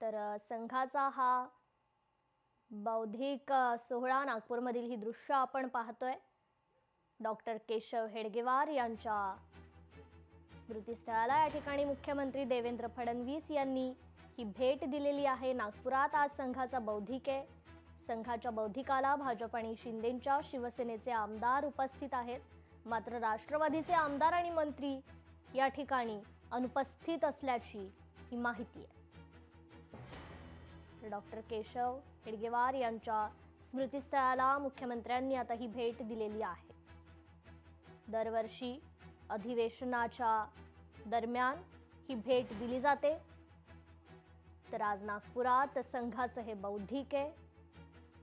संघाचा हा बौद्धिक सोहळा नागपूरमधील ही दृश्य आपण पाहतोय। डॉक्टर केशव हेडगेवार यांच्या स्मृतीस्थळाला या ठिकाणी मुख्यमंत्री देवेंद्र फडणवीस यांनी ही भेट दिलेली आहे। नागपुरात आज संघाचा बौद्धिक आहे। संघाच्या बौद्धिकाला भाजप आणि शिंदेंच्या शिवसेनेचे आमदार उपस्थित आहेत, मात्र राष्ट्रवादीचे आमदार आणि मंत्री या ठिकाणी अनुपस्थित असल्याची ही माहिती आहे। डॉक्टर केशव हेडगेवार यांच्या स्मृतीस्थळाला मुख्यमंत्र्यांनी आता ही भेट दिलेली आहे। दरवर्षी अधिवेशनाच्या दरम्यान ही भेट दिली जाते, तर आज नागपुरात संघाचं हे बौद्धिक आहे।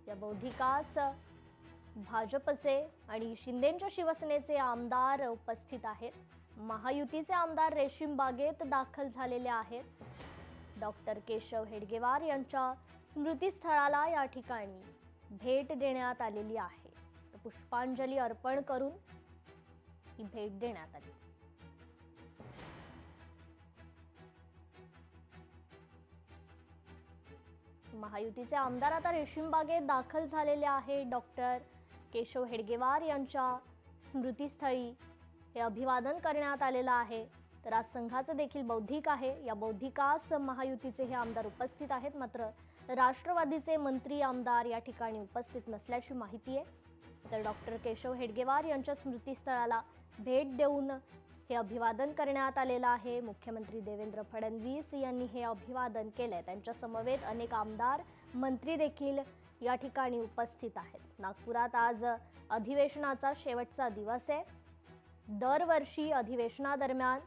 या बौद्धिकास भाजपचे आणि शिंदेंच्या शिवसेनेचे आमदार उपस्थित आहेत। महायुतीचे आमदार रेशीम बागेत दाखल झालेले आहेत। डॉक्टर केशव हेडगेवार यांच्या स्मृतीस्थळाला या ठिकाणी भेट देण्यात आलेली आहे। तर पुष्पांजली अर्पण करून ही भेट देण्यात आली। महायुतीचे आमदार आता रेशीम बागेत दाखल झालेले आहे। डॉक्टर केशव हेडगेवार यांच्या स्मृतीस्थळी हे अभिवादन करण्यात आलेलं आहे। तर आज संघाचं देखील बौद्धिक आहे। या बौद्धिकास महायुतीचे हे आमदार उपस्थित आहेत, मात्र राष्ट्रवादीचे मंत्री आमदार या ठिकाणी उपस्थित नसल्याची माहिती आहे। तर डॉक्टर केशव हेडगेवार यांच्या स्मृतीस्थळाला भेट देऊन हे अभिवादन करण्यात आलेलं आहे। मुख्यमंत्री देवेंद्र फडणवीस यांनी हे अभिवादन केलंय। त्यांच्या समवेत अनेक आमदार मंत्री देखील या ठिकाणी उपस्थित आहेत। नागपुरात आज अधिवेशनाचा शेवटचा दिवस आहे। दरवर्षी अधिवेशनादरम्यान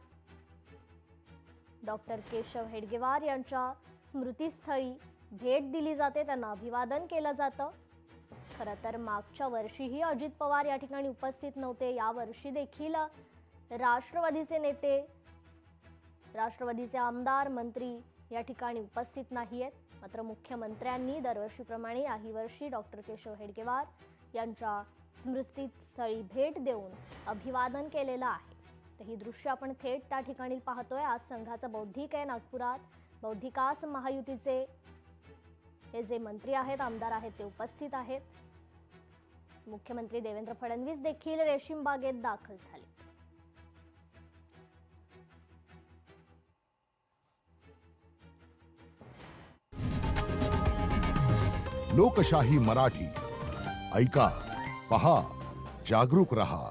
डॉक्टर केशव हेडगेवार यांच्या स्मृतीस्थळी भेट दिली जाते, त्यांना अभिवादन केलं जातं। खरं तर मागच्या वर्षीही अजित पवार या ठिकाणी उपस्थित नव्हते। या वर्षी देखील राष्ट्रवादीचे नेते, राष्ट्रवादीचे आमदार मंत्री या ठिकाणी उपस्थित नाहीयेत, मात्र मुख्यमंत्र्यांनी दरवर्षीप्रमाणे याही वर्षी डॉक्टर केशव हेडगेवार यांच्या स्मृतीस्थळी भेट देऊन अभिवादन केलेलं आहे। तर ही दृश्य आपण थेट त्या ठिकाणी पाहतोय। आज संघाचा बौद्धिक आहे नागपुरात। बौद्धिकास महायुतीचे हे जे मंत्री आहेत, आमदार आहेत, ते उपस्थित आहेत। मुख्यमंत्री देवेंद्र फडणवीस देखील रेशीम बागेत दाखल झाले। लोकशाही मराठी ऐका, पहा, जागरूक रहा।